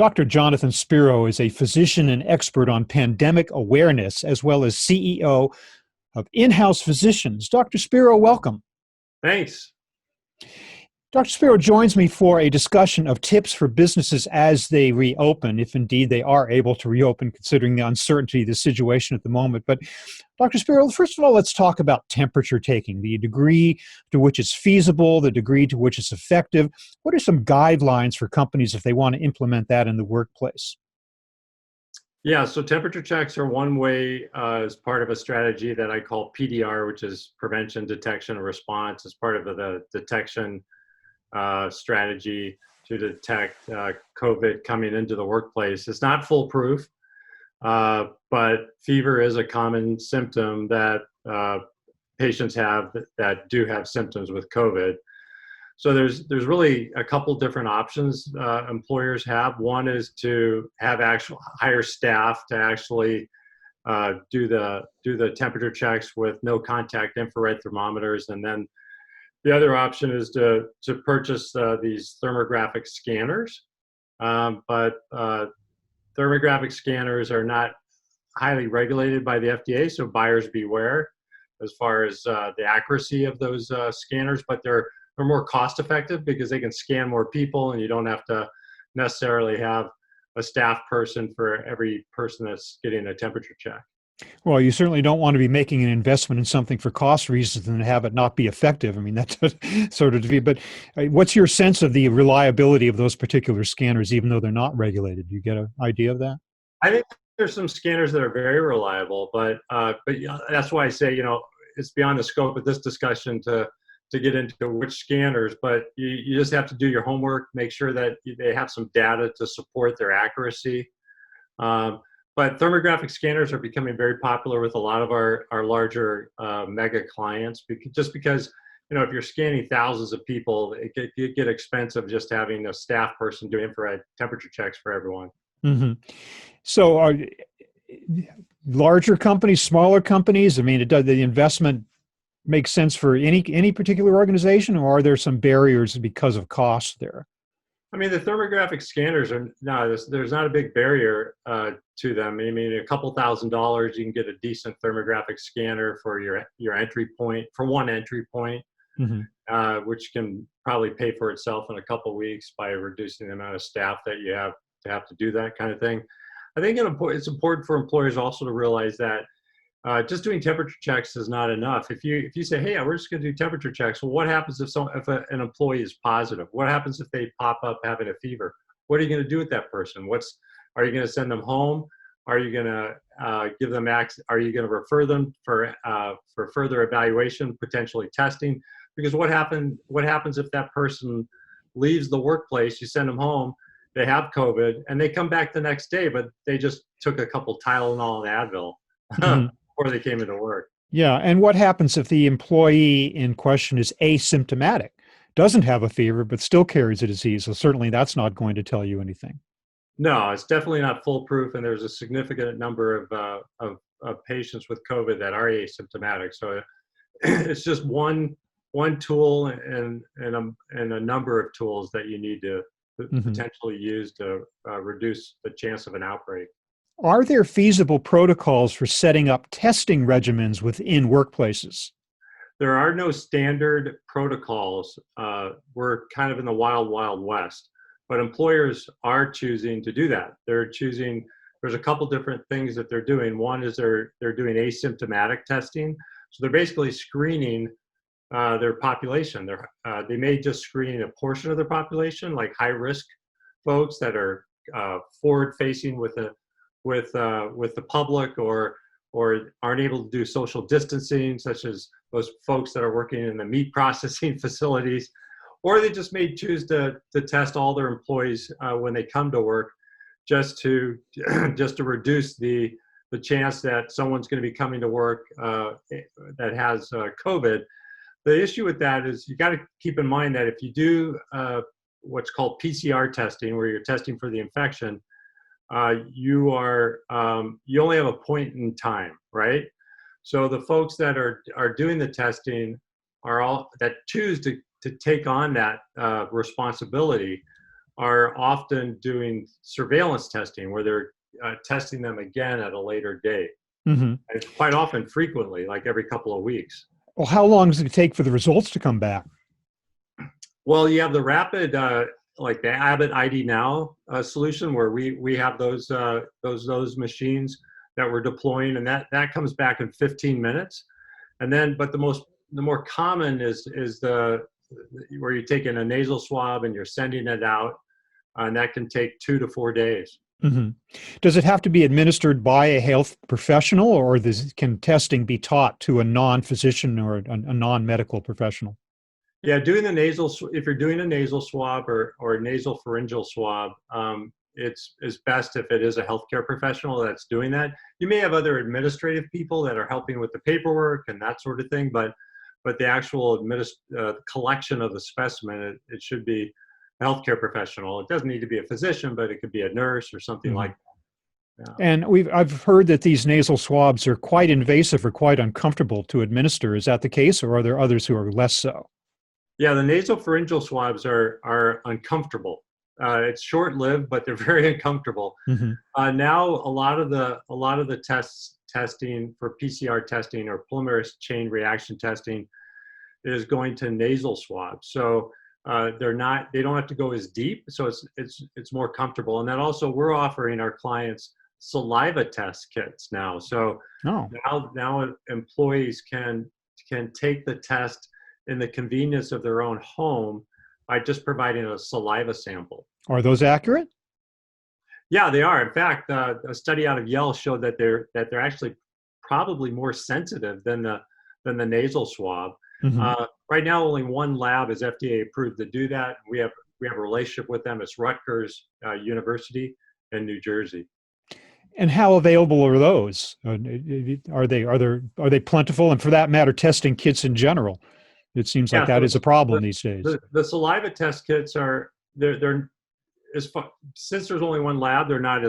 Dr. Jonathan Spero is a physician and expert on pandemic awareness, as well as CEO of InHouse Physicians. Dr. Spero, welcome. Thanks. Dr. Spero joins me for a discussion of tips for businesses as they reopen, if indeed they are able to reopen, considering the uncertainty of the situation at the moment. But Dr. Spero, first of all, let's talk about temperature taking, the degree to which it's feasible, the degree to which it's effective. What are some guidelines for companies if they want to implement that in the workplace? Yeah, so temperature checks are one way as part of a strategy that I call PDR, which is prevention, detection, and response, as part of the detection strategy to detect COVID coming into the workplace. It's not foolproof, but fever is a common symptom that patients have that do have symptoms with COVID. So there's really a couple different options employers have. One is to have hire staff to actually do the temperature checks with no contact infrared thermometers, and then the other option is to purchase these thermographic scanners. But thermographic scanners are not highly regulated by the FDA, so buyers beware as far as the accuracy of those scanners. But they're more cost effective because they can scan more people, and you don't have to necessarily have a staff person for every person that's getting a temperature check. Well, you certainly don't want to be making an investment in something for cost reasons and have it not be effective. I mean, that's sort of, but what's your sense of the reliability of those particular scanners, even though they're not regulated? Do you get an idea of that? I think there's some scanners that are very reliable, but yeah, that's why I say, it's beyond the scope of this discussion to get into which scanners, but you just have to do your homework, make sure that they have some data to support their accuracy. But thermographic scanners are becoming very popular with a lot of our larger mega clients, just because, if you're scanning thousands of people, it get expensive just having a staff person do infrared temperature checks for everyone. Mm-hmm. So are larger companies, smaller companies, I mean, the investment make sense for any particular organization, or are there some barriers because of cost there? I mean, the thermographic scanners there's not a big barrier to them. I mean, a couple $1,000s, you can get a decent thermographic scanner for your entry point, for one entry point, which can probably pay for itself in a couple weeks by reducing the amount of staff that you have to do that kind of thing. I think it's important for employers also to realize that just doing temperature checks is not enough. If you say, hey, we're just going to do temperature checks, well, what happens if an employee is positive? What happens if they pop up having a fever? What are you going to do with that person? Are you going to send them home? Are you going to give them access? Are you going to refer them for further evaluation, potentially testing? Because what happens if that person leaves the workplace? You send them home, they have COVID, and they come back the next day, but they just took a couple Tylenol and Advil. Before they came into work. Yeah, and what happens if the employee in question is asymptomatic, doesn't have a fever, but still carries a disease? So certainly that's not going to tell you anything. No, it's definitely not foolproof, and there's a significant number of patients with COVID that are asymptomatic. So it's just one tool and a number of tools that you need to potentially use to reduce the chance of an outbreak. Are there feasible protocols for setting up testing regimens within workplaces? There are no standard protocols. We're kind of in the wild, wild west, but employers are choosing to do that. There's a couple different things that they're doing. One is they're doing asymptomatic testing. So they're basically screening their population. They may just screen a portion of their population, like high risk folks that are forward facing with the public, or aren't able to do social distancing, such as those folks that are working in the meat processing facilities, or they just may choose to test all their employees when they come to work, just to reduce the chance that someone's going to be coming to work that has COVID. The issue with that is you got to keep in mind that if you do what's called PCR testing, where you're testing for the infection, you only have a point in time, right? So the folks that are doing the testing are all that choose to take on that responsibility are often doing surveillance testing where they're testing them again at a later date. Hmm. And quite often, frequently, like every couple of weeks. Well, how long does it take for the results to come back? Well, you have the rapid, like the Abbott ID Now solution, where we have those machines that we're deploying, and that comes back in 15 minutes. And then, but the more common is the where you're taking a nasal swab and you're sending it out, and that can take 2 to 4 days. Hmm. Does it have to be administered by a health professional, or can testing be taught to a non-physician or a non-medical professional? Yeah, if you're doing a nasal swab or a nasal pharyngeal swab, it's best if it is a healthcare professional that's doing that. You may have other administrative people that are helping with the paperwork and that sort of thing, but the actual collection of the specimen, it should be a healthcare professional. It doesn't need to be a physician, but it could be a nurse or something like that. Yeah. And I've heard that these nasal swabs are quite invasive or quite uncomfortable to administer. Is that the case, or are there others who are less so? Yeah, the nasal pharyngeal swabs are uncomfortable. It's short-lived, but they're very uncomfortable. Hmm. Now, a lot of the testing for PCR testing or polymerase chain reaction testing is going to nasal swabs. So they don't have to go as deep. So it's more comfortable. And then also we're offering our clients saliva test kits now. So Oh, now employees can take the test in the convenience of their own home by just providing a saliva sample. are those accurate? Yeah, they are. In fact, a study out of Yale showed that they're actually probably more sensitive than the nasal swab. Hmm. Right now, only one lab is FDA approved to do that. We have a relationship with them. It's Rutgers University in New Jersey. And how available are those? Are they plentiful? And for that matter, testing kits in general. It seems like Yeah, that so is a problem these days. the saliva test kits they're since there's only one lab, they're not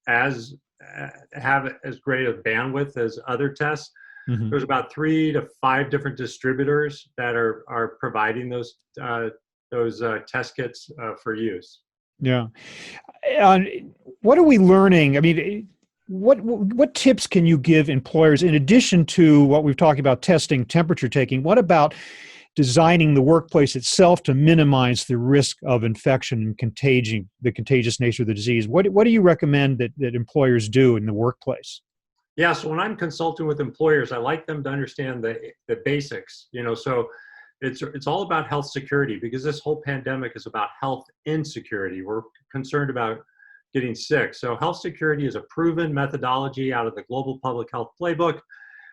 as have as great a bandwidth as other tests. Hmm. There's about 3 to 5 different distributors that are providing those test kits for use. Yeah. Uh, what are we learning? I mean, what tips can you give employers in addition to what we've talked about, testing, temperature taking? What about designing the workplace itself to minimize the risk of infection and the contagious nature of the disease? What do you recommend that employers do in the workplace? Yeah, so when I'm consulting with employers, I like them to understand the basics. So it's all about health security, because this whole pandemic is about health insecurity. We're concerned about getting sick. So health security is a proven methodology out of the Global Public Health Playbook,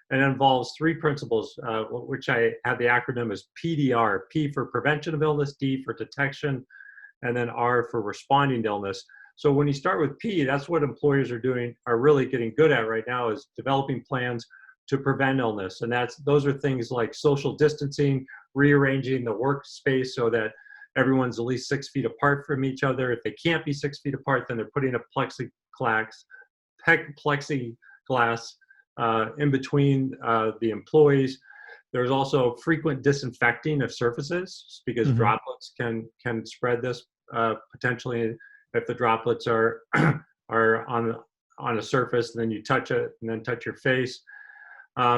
and it involves 3 principles, which I have the acronym as PDR: P for prevention of illness, D for detection, and then R for responding to illness. So when you start with P, that's what employers are really getting good at right now, is developing plans to prevent illness. And those are things like social distancing, rearranging the workspace so that everyone's at least 6 feet apart from each other. If they can't be 6 feet apart, then they're putting a plexiglass in between the employees. There's also frequent disinfecting of surfaces, because Hmm. droplets can spread this potentially. If the droplets are on a surface, and then you touch it and then touch your face.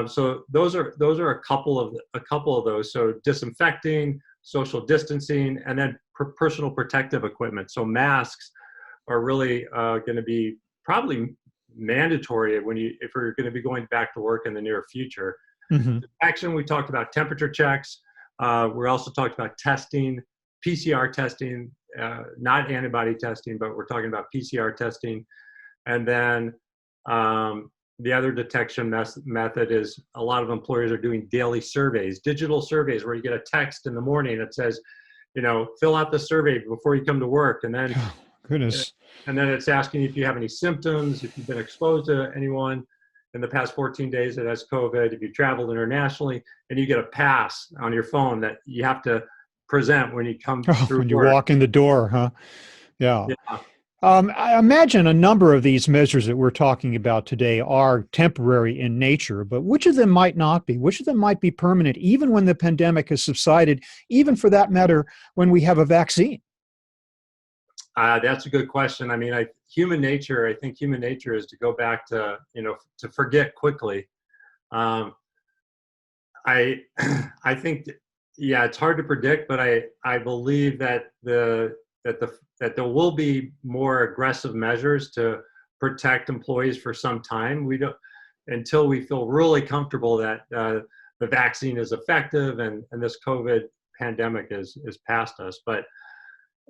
So those are a couple of those. So disinfecting, social distancing, and then personal protective equipment. So masks are really going to be probably mandatory if we're going to be going back to work in the near future. Hmm. Detection, we talked about temperature checks. We also talked about testing, PCR testing, not antibody testing, but we're talking about PCR testing. And then the other detection method is a lot of employers are doing daily surveys, digital surveys, where you get a text in the morning that says, fill out the survey before you come to work. And then Oh, goodness. it's asking if you have any symptoms, if you've been exposed to anyone in the past 14 days that has COVID, if you traveled internationally, and you get a pass on your phone that you have to present when you come Oh, through when you work. walk in the door, huh? Yeah. Yeah. I imagine a number of these measures that we're talking about today are temporary in nature, but which of them might not be? Which of them might be permanent, even when the pandemic has subsided, even for that matter, when we have a vaccine? That's a good question. I mean, I think human nature is to go back to, to forget quickly. Um, I, I think, yeah, it's hard to predict, but I believe that that there will be more aggressive measures to protect employees for some time. We don't, until we feel really comfortable that the vaccine is effective and this COVID pandemic is past us. But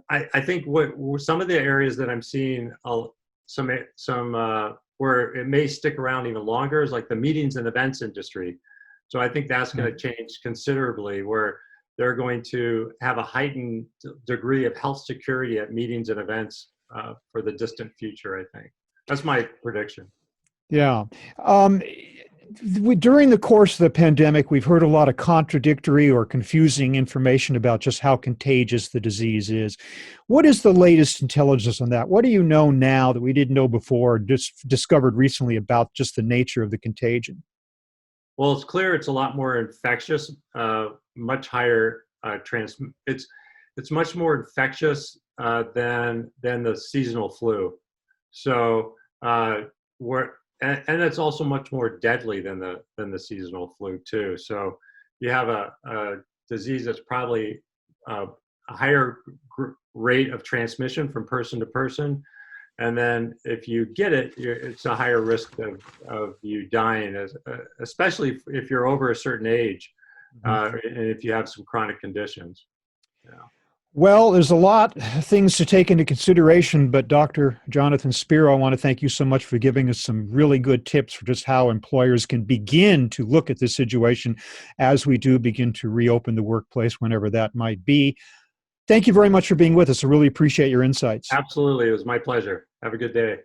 I think what some of the areas that I'm seeing some where it may stick around even longer is like the meetings and events industry. So I think that's going to change considerably, where they're going to have a heightened degree of health security at meetings and events for the distant future. I think that's my prediction. Yeah. During the course of the pandemic, we've heard a lot of contradictory or confusing information about just how contagious the disease is. What is the latest intelligence on that? What do you know now that we didn't know before, just discovered recently about just the nature of the contagion? Well, it's clear it's a lot more infectious, much higher it's much more infectious than the seasonal flu. So and it's also much more deadly than the seasonal flu too. So you have a disease that's probably a higher rate of transmission from person to person. And then if you get it, it's a higher risk of you dying, especially if you're over a certain age, and if you have some chronic conditions. Yeah. Well, there's a lot of things to take into consideration, but Dr. Jonathan Spero, I want to thank you so much for giving us some really good tips for just how employers can begin to look at this situation as we do begin to reopen the workplace, whenever that might be. Thank you very much for being with us. I really appreciate your insights. Absolutely. It was my pleasure. Have a good day.